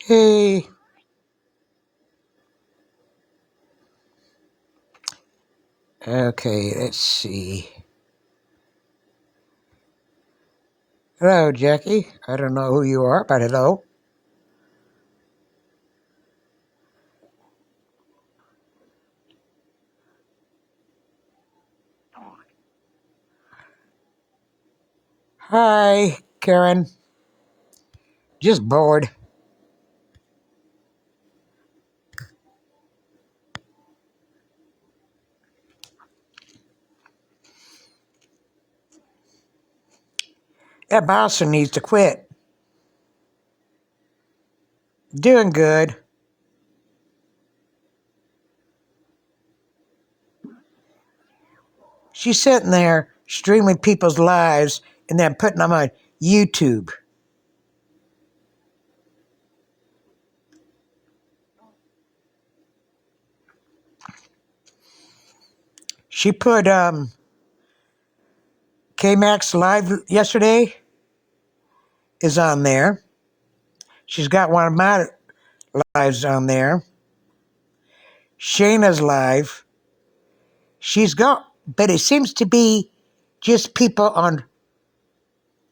Hey, okay, let's see. Hello, Jackie. I don't know who you are, but hello. Hi, Karen. Just bored. That Boston needs to quit. Doing good. She's sitting there streaming people's lives and then putting them on YouTube. She put K-Max live yesterday is on there. She's got one of my lives on there. Shayna's live. She's got, but it seems to be just people on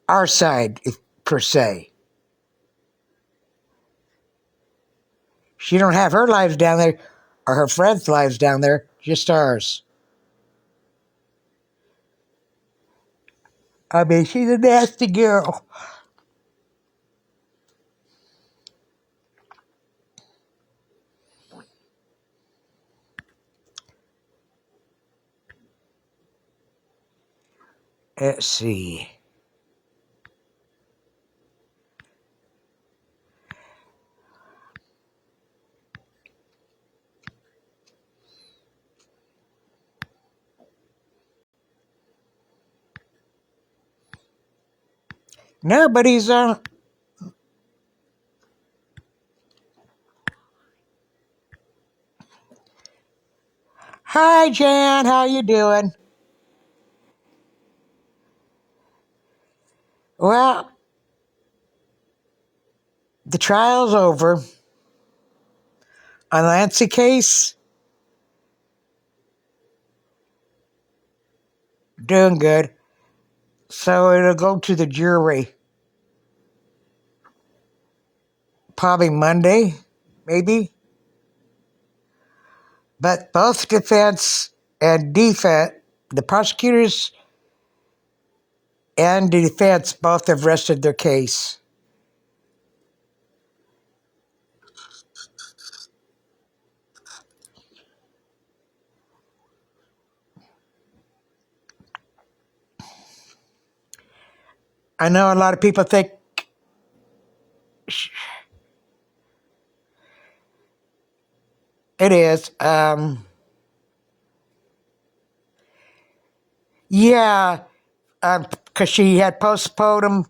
our side, per se. She don't have her lives down there or her friends' lives down there, just ours. I mean, she's a nasty girl. Let's see. Nobody's on. Hi, Jan. How you doing? Well, the trial's over. On the Lancey case, doing good. So it'll go to the jury probably Monday, maybe. But both defense and defense, the prosecutors and the defense both have rested their case. I know a lot of people think, it is. Yeah, because she had postpartum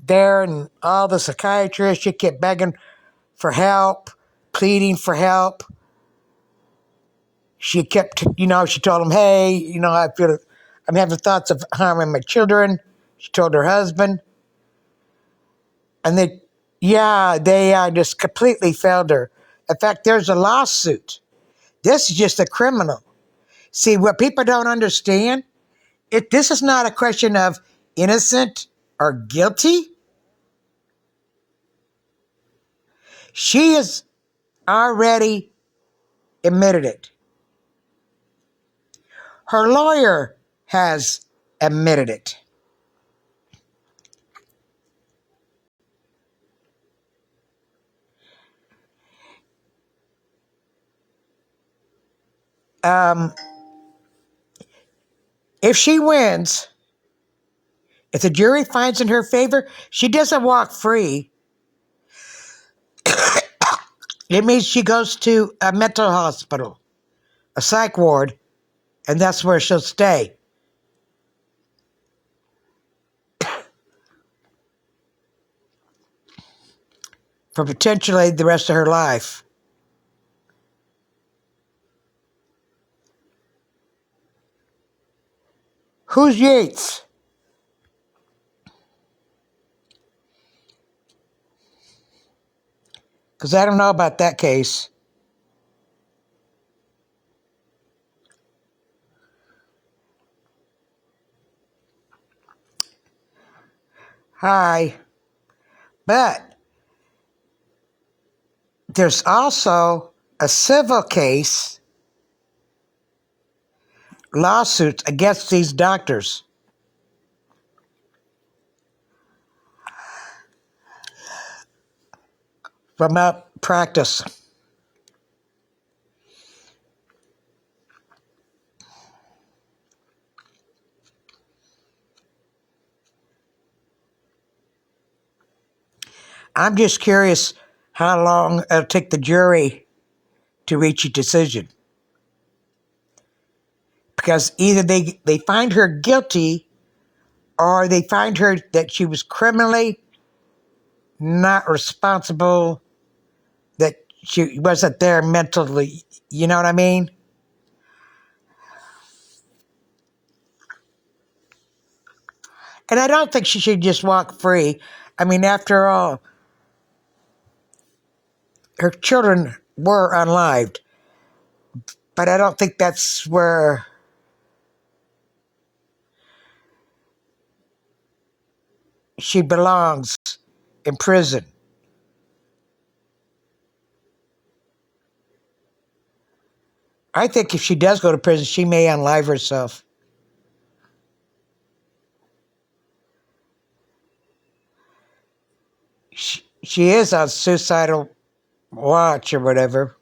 there, and all the psychiatrists, she kept begging for help, pleading for help. She kept, she told him, hey, I'm having thoughts of harming my children. She told her husband. And they just completely failed her. In fact, there's a lawsuit. This is just a criminal. See, what people don't understand, this is not a question of innocent or guilty. She has already admitted it. Her lawyer has admitted it. Um, if she wins, if the jury finds in her favor, she doesn't walk free. It means she goes to a mental hospital, a psych ward, and that's where she'll stay. for potentially the rest of her life. Who's Yates? Because I don't know about that case. Hi. But there's also a civil case, lawsuits against these doctors for malpractice. I'm just curious how long it'll take the jury to reach a decision. Because either they find her guilty or they find her that she was criminally not responsible, that she wasn't there mentally. You know what I mean? And I don't think she should just walk free. I mean, after all, her children were unlived. But I don't think that's where she belongs, in prison. I think if she does go to prison, she may unlive herself. She is on suicidal watch or whatever.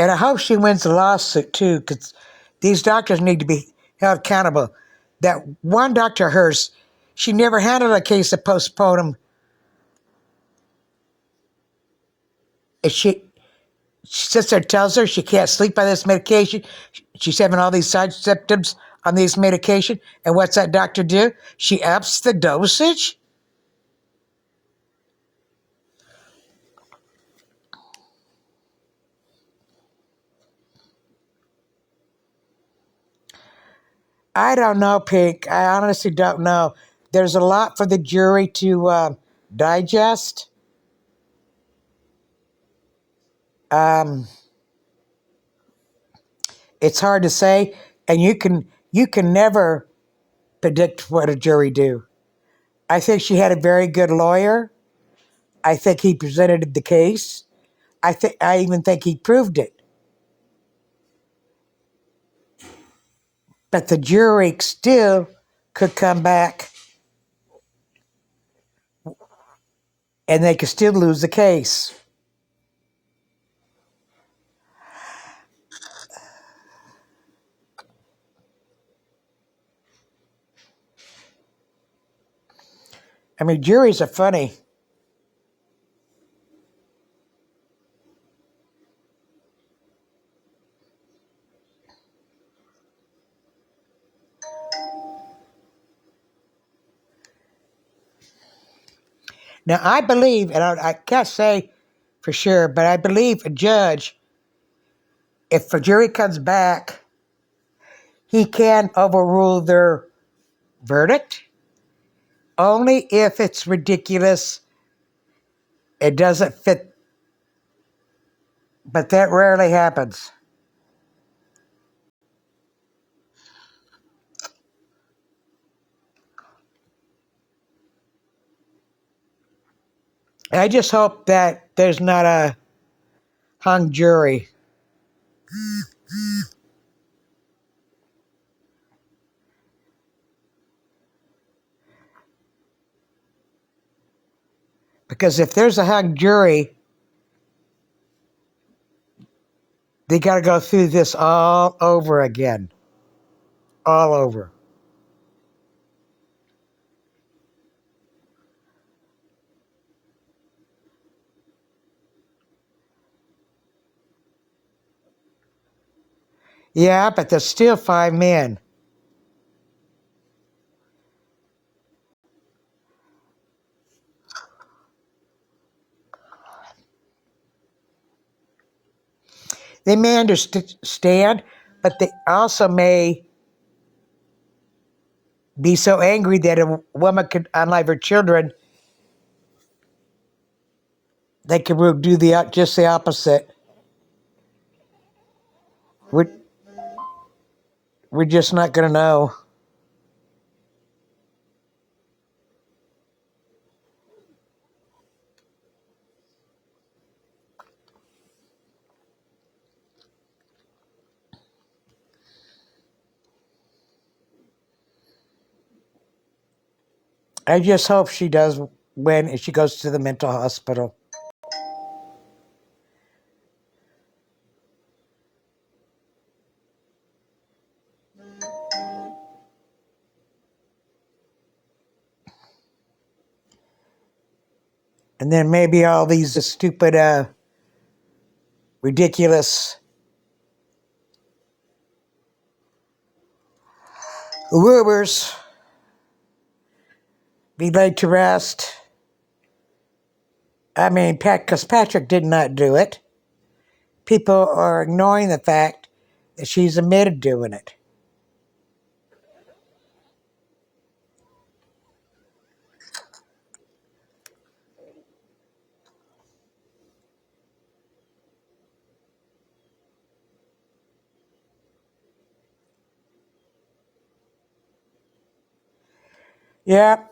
And I hope she wins the lawsuit too, because these doctors need to be held accountable. That one doctor of hers, she never handled a case of postpartum. If she sits there and tells her she can't sleep on this medication, she's having all these side symptoms on these medication, and what's that doctor do? She ups the dosage? I don't know, Pink. I honestly don't know. There's a lot for the jury to digest. Um, it's hard to say, and you can never predict what a jury do. I think she had a very good lawyer. I think he presented the case. I even think he proved it. But the jury still could come back and they could still lose the case. I mean, juries are funny. Now, I believe, and I can't say for sure, but I believe a judge, if a jury comes back, he can overrule their verdict only if it's ridiculous, it doesn't fit, but that rarely happens. I just hope that there's not a hung jury. Because if there's a hung jury, they got to go through this all over again. All over. Yeah, but there's still 5 men. They may understand, but they also may be so angry that a woman could unalive her children. They could do just the opposite. We're, we're just not going to know. I just hope she does win and she goes to the mental hospital. And then maybe all these stupid, ridiculous rumors be laid to rest. I mean, because Patrick did not do it. People are ignoring the fact that she's admitted doing it. Yeah,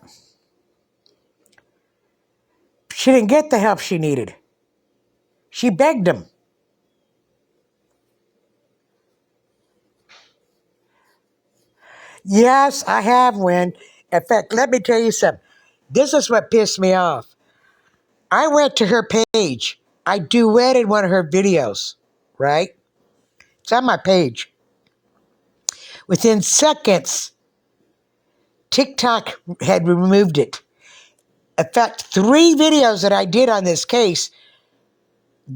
she didn't get the help she needed. She begged him. Yes, I have, Win. In fact, let me tell you something. This is what pissed me off. I went to her page. I duetted one of her videos, right? It's on my page. Within seconds, TikTok had removed it. In fact, 3 videos that I did on this case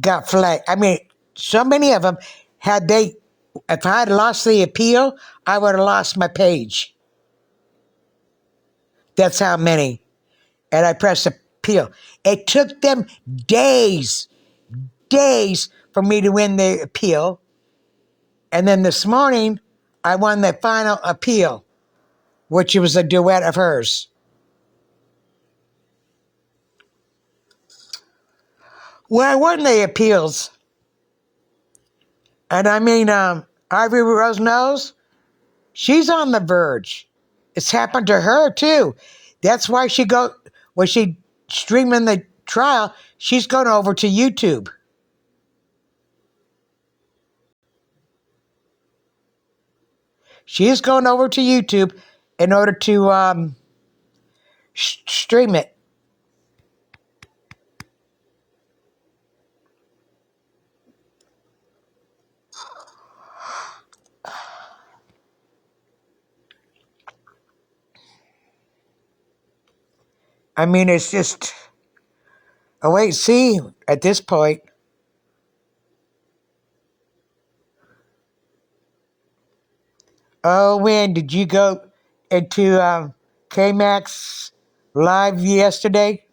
got flagged. I mean, so many of them, if I had lost the appeal, I would have lost my page. That's how many. And I pressed appeal. It took them days for me to win the appeal. And then this morning, I won the final appeal, which was a duet of hers. Well, I won the appeals. And I mean, Ivory Rose knows she's on the verge. It's happened to her too. That's why when she streaming the trial, she's going over to YouTube. She's going over to YouTube in order to stream it. I mean, it's just a wait see at this point. Oh, when did you go into KMAX live yesterday?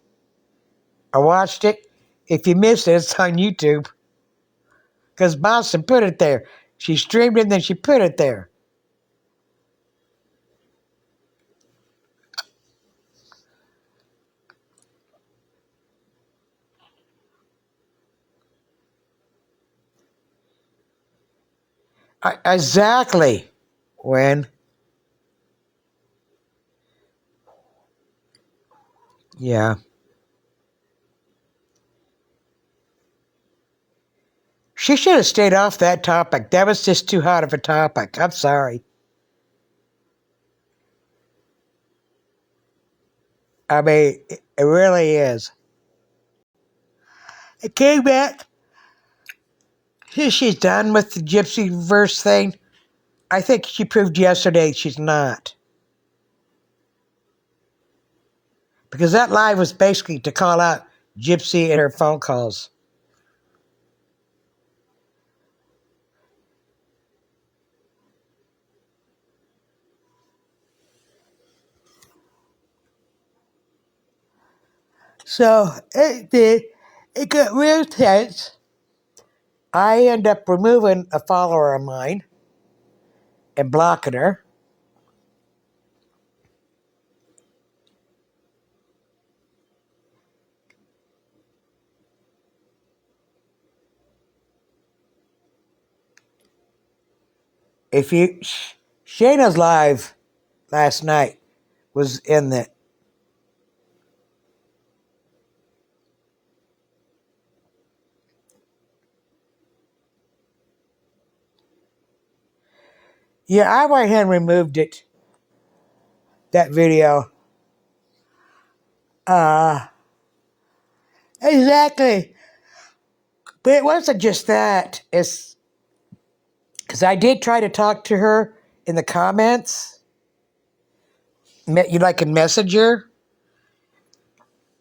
I watched it. If you missed it, it's on YouTube. Because Boston put it there. She streamed it and then she put it there. Exactly. When? Yeah. She should have stayed off that topic. That was just too hot of a topic. I'm sorry. I mean, it really is. It came back. She's done with the gypsy verse thing. I think she proved yesterday she's not. Because that live was basically to call out Gypsy and her phone calls. So it did. It got real tense. I end up removing a follower of mine and blocking her. If you, Shayna's live last night was in the. Yeah, I went ahead and removed it. That video. Uh, exactly. But it wasn't just that. It's because I did try to talk to her in the comments. You like in Messenger.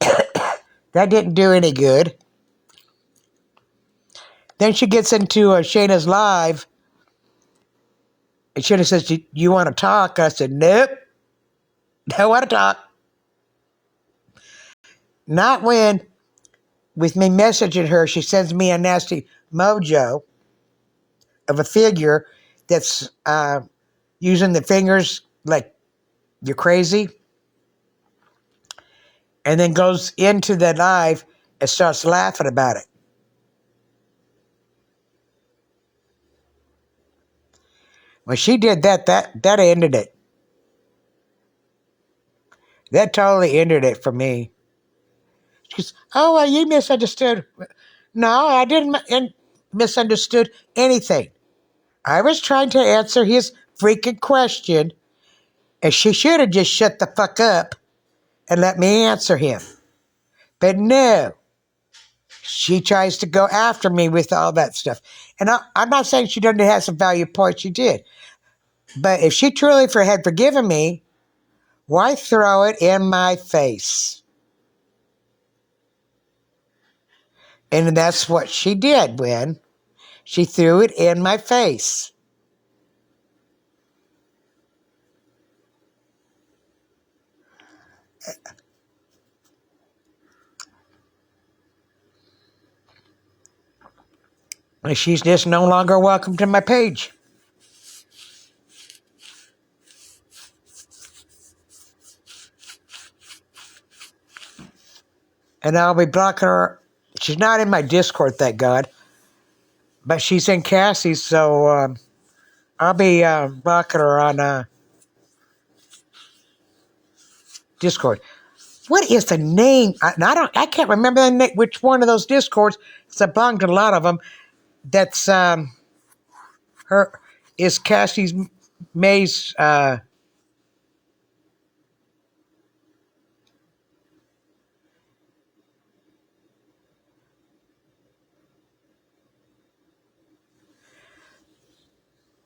That didn't do any good. Then she gets into Shayna's live, and Shayna says, "Do you want to talk?" I said, "Nope, don't want to talk." Not when, with me messaging her, she sends me a nasty mojo of a figure that's using the fingers like you're crazy, and then goes into the live and starts laughing about it. When she did that, that ended it. That totally ended it for me. She goes, "Oh, well, you misunderstood." No, I didn't misunderstood anything. I was trying to answer his freaking question, and she should have just shut the fuck up and let me answer him. But no, she tries to go after me with all that stuff. And I'm not saying she doesn't have some value points. She did. But if she truly had forgiven me, why throw it in my face? And that's what she did when she threw it in my face. And she's just no longer welcome to my page. And I'll be blocking her. She's not in my Discord, thank God. But she's in Cassie's, so I'll be blocking her on Discord. What is the name? I can't remember the name, which one of those Discords. It's a belong to a lot of them. That's her is Cassie's May's.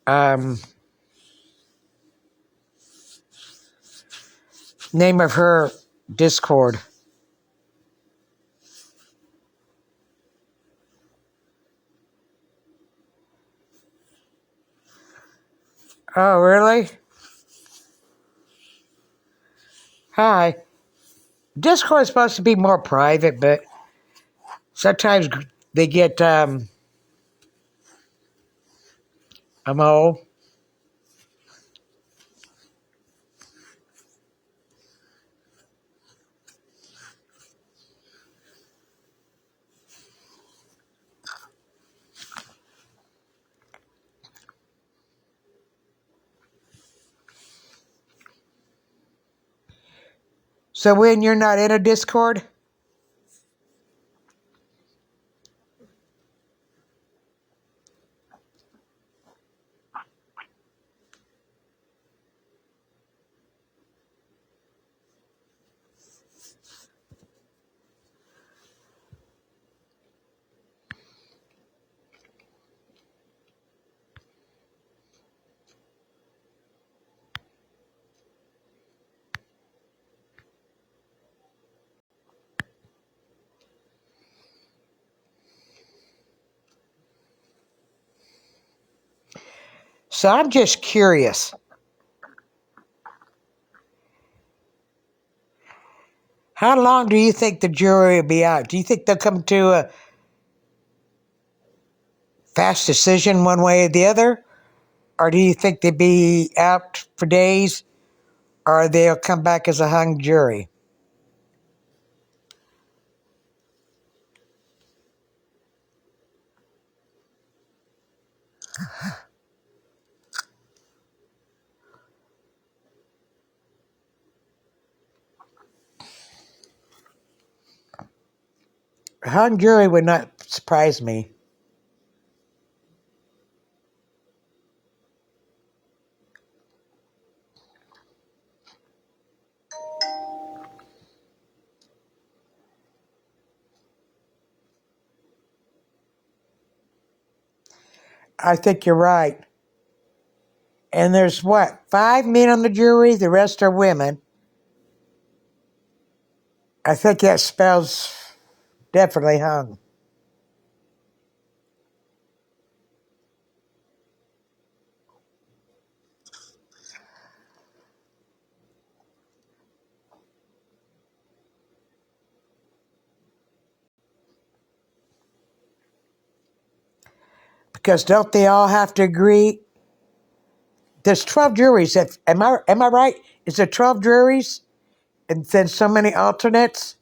Um, Name of her Discord. Oh, really? Hi. Discord is supposed to be more private, but sometimes they get I'm old. So when you're not in a Discord, so I'm just curious. How long do you think the jury will be out? Do you think they'll come to a fast decision one way or the other? Or do you think they'll be out for days? Or they'll come back as a hung jury? A hung jury would not surprise me. I think you're right. And there's what, 5 men on the jury? The rest are women. I think that spells definitely hung. Because don't they all have to agree? There's 12 juries. Am I right? Is there 12 juries? And then so many alternates?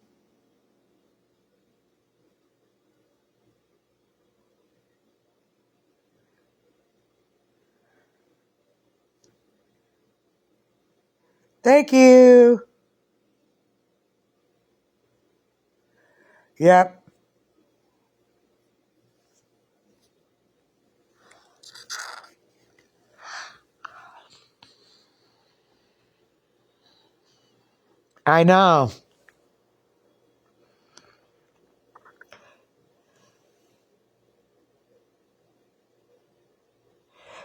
Thank you. Yep, I know.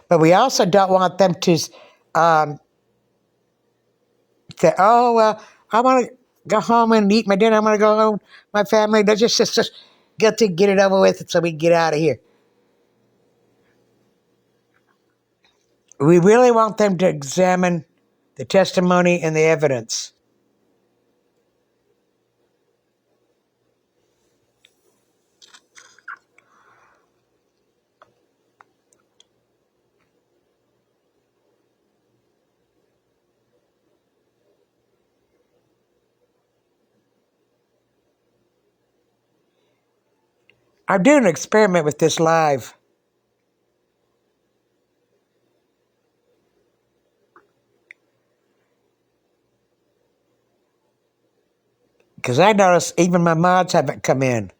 But we also don't want them to um, say, oh, well, I want to go home and eat my dinner. I want to go home with my family. Let's just get it over with so we can get out of here. We really want them to examine the testimony and the evidence. I'm doing an experiment with this live because I noticed even my mods haven't come in.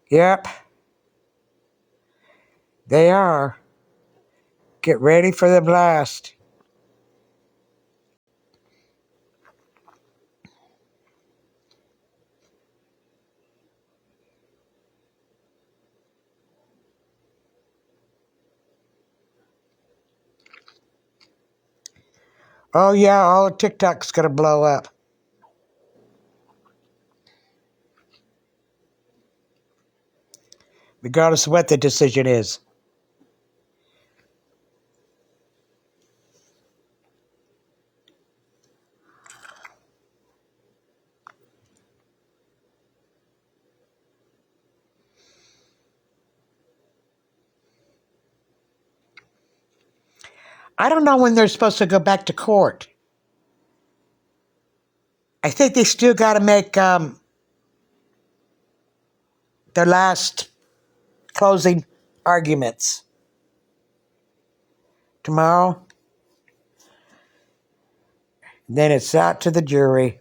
Yep, they are. Get ready for the blast. Oh, yeah, all of TikTok's going to blow up, regardless of what the decision is. I don't know when they're supposed to go back to court. I think they still got to make their last closing arguments tomorrow. Then it's out to the jury.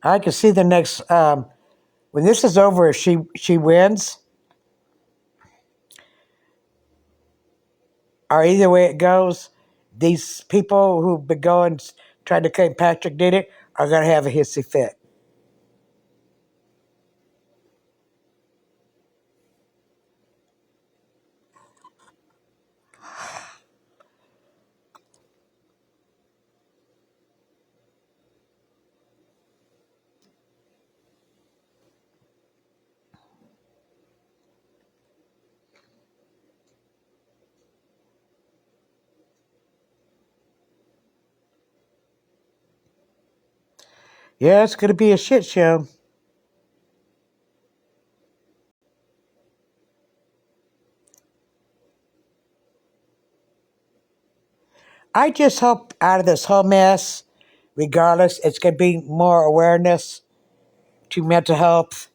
I can see the next when this is over. If she wins, or either way it goes, these people who've been going trying to claim Patrick did it are going to have a hissy fit. Yeah, it's going to be a shit show. I just hope out of this whole mess, regardless, it's going to be more awareness to mental health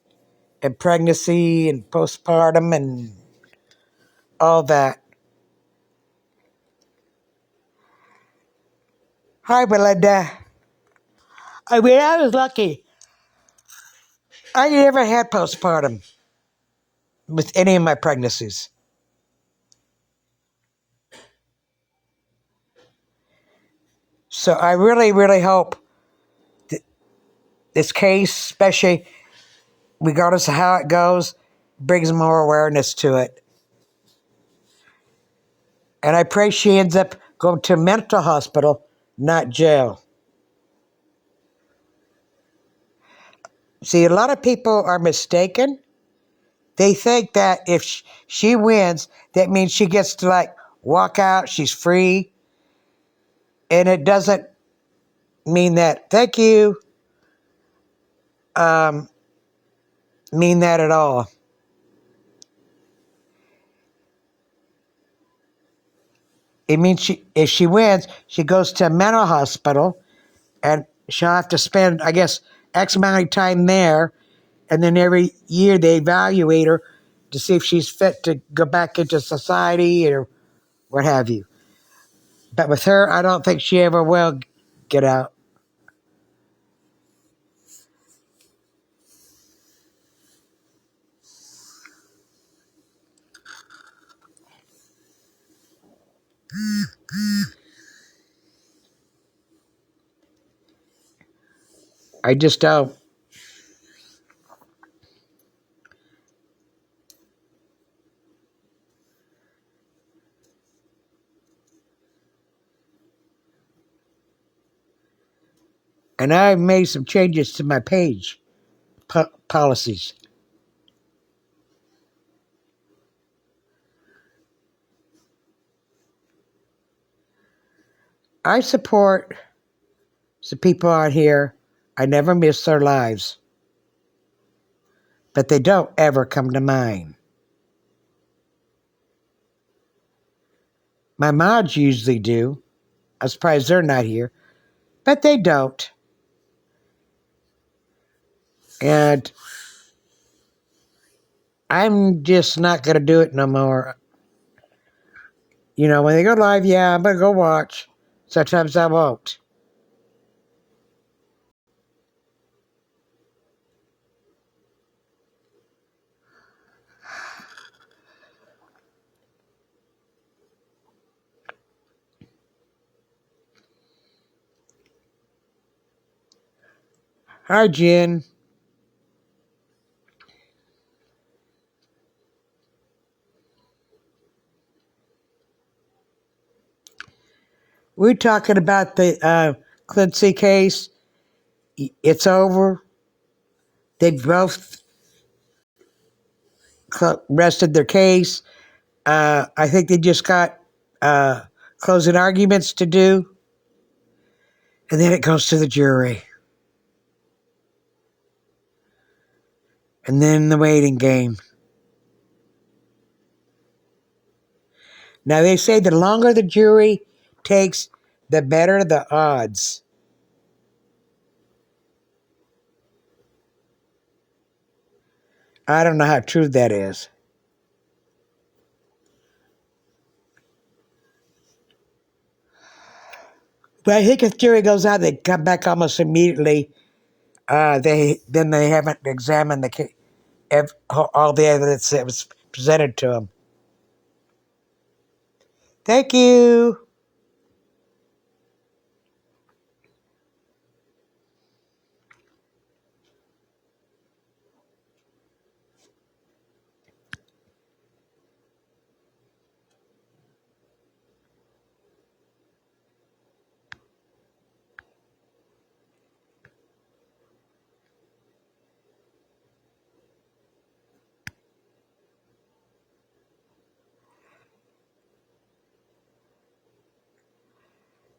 and pregnancy and postpartum and all that. Hi, Belinda. I mean, I was lucky. I never had postpartum with any of my pregnancies. So I really, really hope that this case, especially regardless of how it goes, brings more awareness to it. And I pray she ends up going to a mental hospital, not jail. See, a lot of people are mistaken. They think that if she wins, that means she gets to like walk out, she's free. And it doesn't mean that. Thank you. Um, mean that at all. It means if she wins, she goes to a mental hospital and she'll have to spend, I guess, X amount of time there. And then every year they evaluate her to see if she's fit to go back into society or what have you. But with her, I don't think she ever will get out. I just don't. And I've made some changes to my page policies. I support some people out here. I never miss their lives, but they don't ever come to mine. My mods usually do. I'm surprised they're not here, but they don't. And I'm just not going to do it no more. You know, when they go live, yeah, I'm going to go watch. Sometimes I won't. Hi, Jen. We're talking about the Clancy case. It's over. They both rested their case. I think they just got closing arguments to do, and then it goes to the jury. And then the waiting game. Now, they say the longer the jury takes, the better the odds. I don't know how true that is. But I think if the jury goes out, they come back almost immediately. They haven't examined the case, all the evidence that was presented to them. Thank you.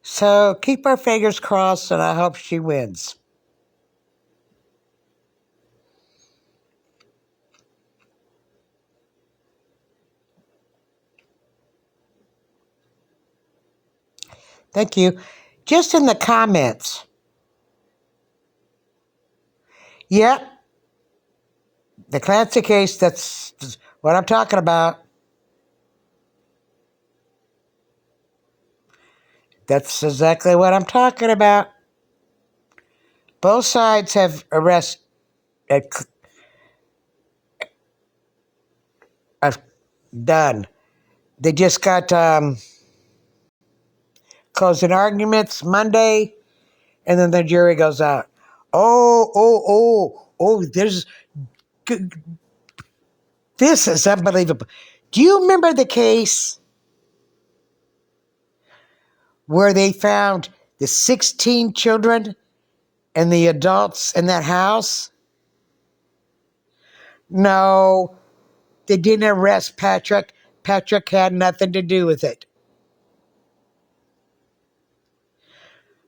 So keep our fingers crossed, and I hope she wins. Thank you. Just in the comments. Yep, the Clancy case, that's what I'm talking about. That's exactly what I'm talking about. Both sides have uh, done. They just got closing arguments Monday, and then the jury goes out. Oh, this is unbelievable. Do you remember the case where they found the 16 children and the adults in that house? No, they didn't arrest Patrick. Patrick had nothing to do with it.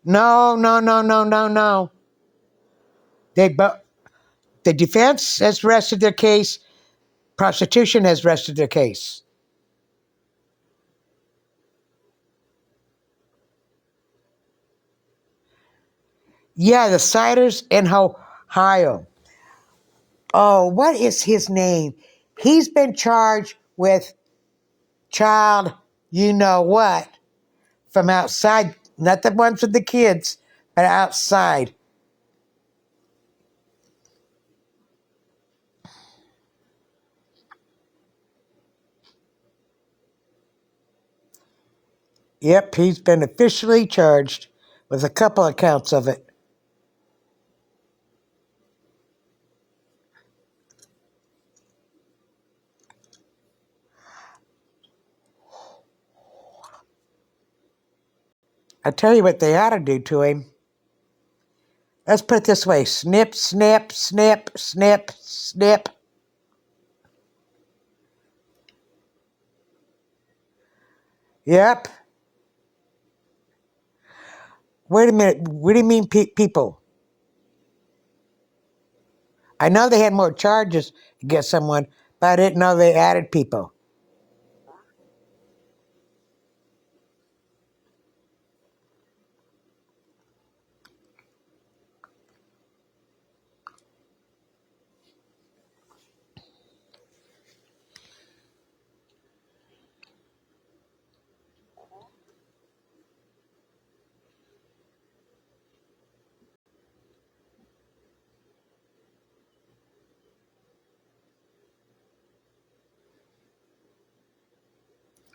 No. But the defense has rested their case. Prosecution has rested their case. Yeah, the Siders in Ohio. Oh, what is his name? He's been charged with child, you know what, from outside, not the ones with the kids, but outside. Yep, he's been officially charged with a couple of counts of it. I tell you what they ought to do to him. Let's put it this way: snip, snip, snip, snip, snip. Yep. Wait a minute. What do you mean, people? I know they had more charges against someone, but I didn't know they added people.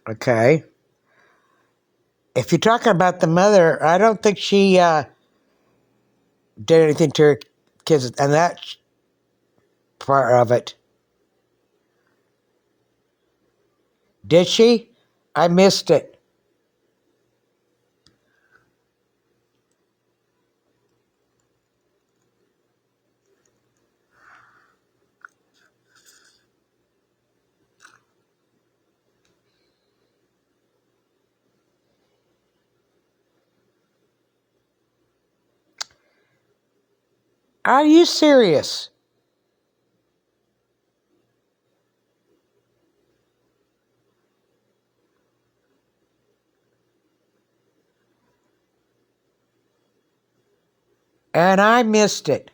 Okay. If you're talking about the mother, I don't think she did anything to her kids, and that part of it. Did she? I missed it. Are you serious? And I missed it.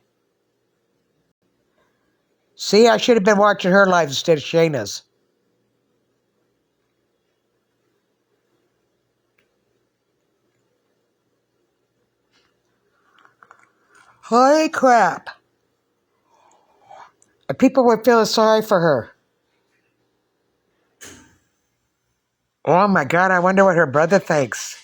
See, I should have been watching her live instead of Shayna's. Holy crap. And people were feeling sorry for her. Oh my God, I wonder what her brother thinks.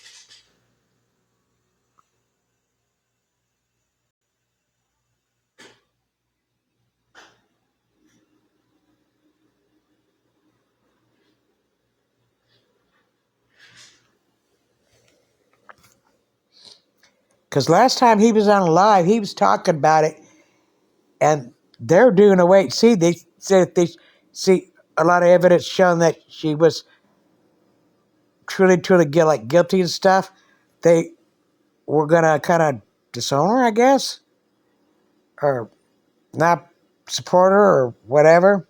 Because last time he was on live, he was talking about it, and they're doing a wait. See, they said they see a lot of evidence showing that she was truly guilty and stuff. They were gonna kind of disown her, I guess, or not support her or whatever.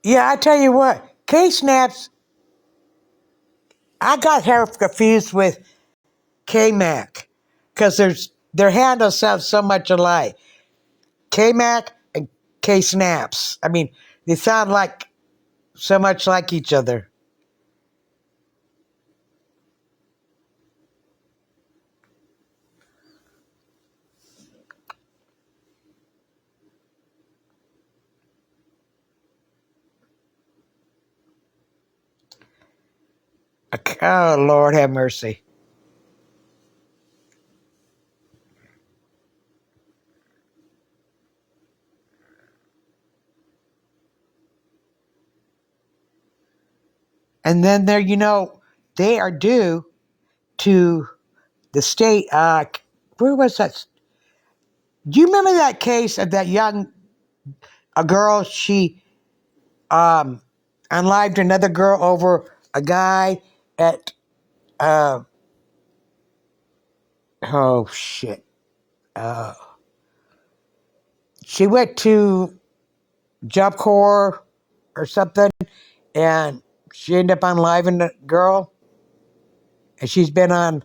Yeah, I tell you what, K Snaps, I got her confused with K Mac because their handles sound so much alike. K Mac and K Snaps. I mean, they sound like so much like each other. Oh, Lord have mercy. And then they are due to the state. Where was that? Do you remember that case of that young a girl? She um, unlived another girl over a guy at oh shit. Uh, she went to Job Corps or something, and she ended up unliving the girl, and she's been on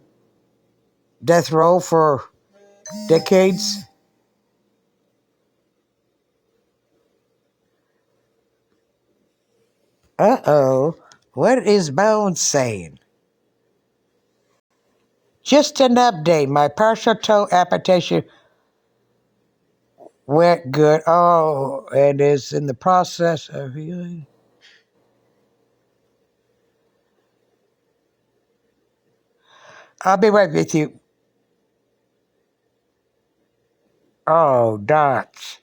death row for decades. Uh-oh. What is Bones saying? Just an update. My partial toe amputation went good. Oh, it is in the process of healing. I'll be right with you. Oh, Dots.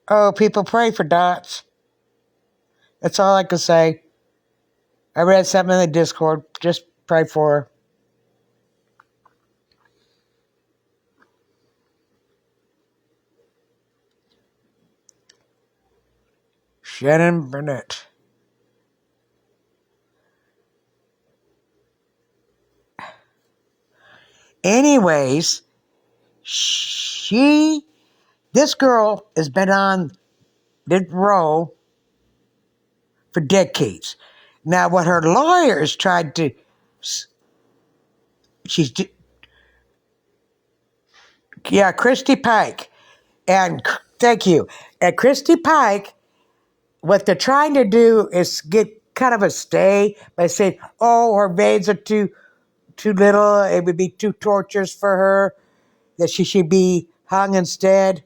Oh, people pray for Dots. That's all I can say. I read something in the Discord. Just pray for her. Shannon Burnett. Anyways, this girl has been on this role for decades. Now, what her lawyers tried to, she's, yeah, Christy Pike. And thank you. And Christy Pike, what they're trying to do is get kind of a stay by saying, oh, her veins are too little. It would be too torturous for her, that she should be hung instead.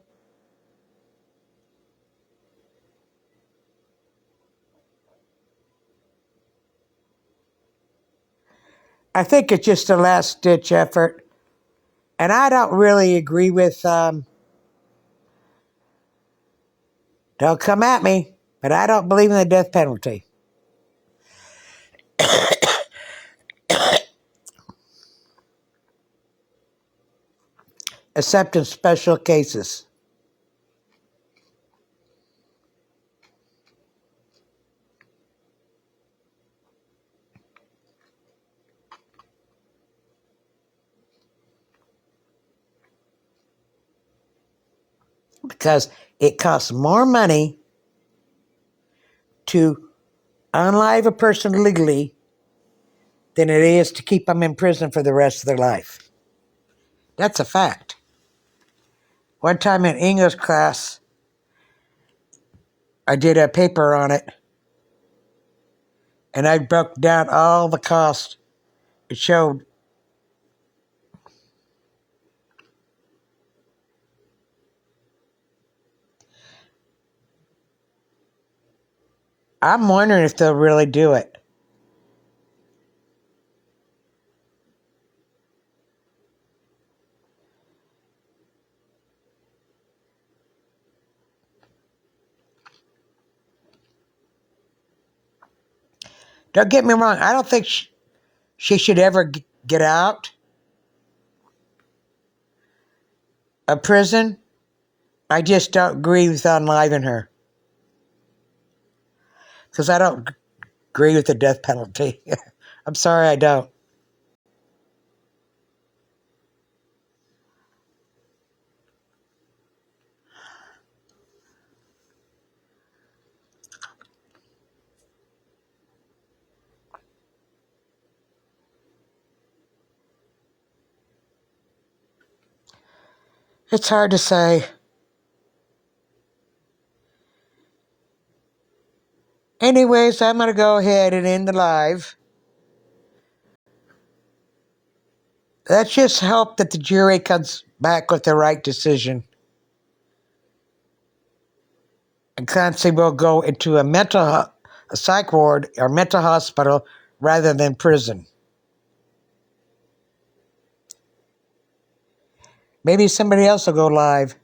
I think it's just a last ditch effort. And I don't really agree with, don't come at me, but I don't believe in the death penalty, except in special cases. Because it costs more money to unalive a person legally than it is to keep them in prison for the rest of their life. That's a fact. One time in English class, I did a paper on it, and I broke down all the costs. It showed. I'm wondering if they'll really do it. Don't get me wrong. I don't think she should ever get out of prison. I just don't agree with unliving her because I don't agree with the death penalty. I'm sorry, I don't. It's hard to say. Anyways, I'm going to go ahead and end the live. Let's just hope that the jury comes back with the right decision. And Clancy will go into a psych ward or mental hospital rather than prison. Maybe somebody else will go live.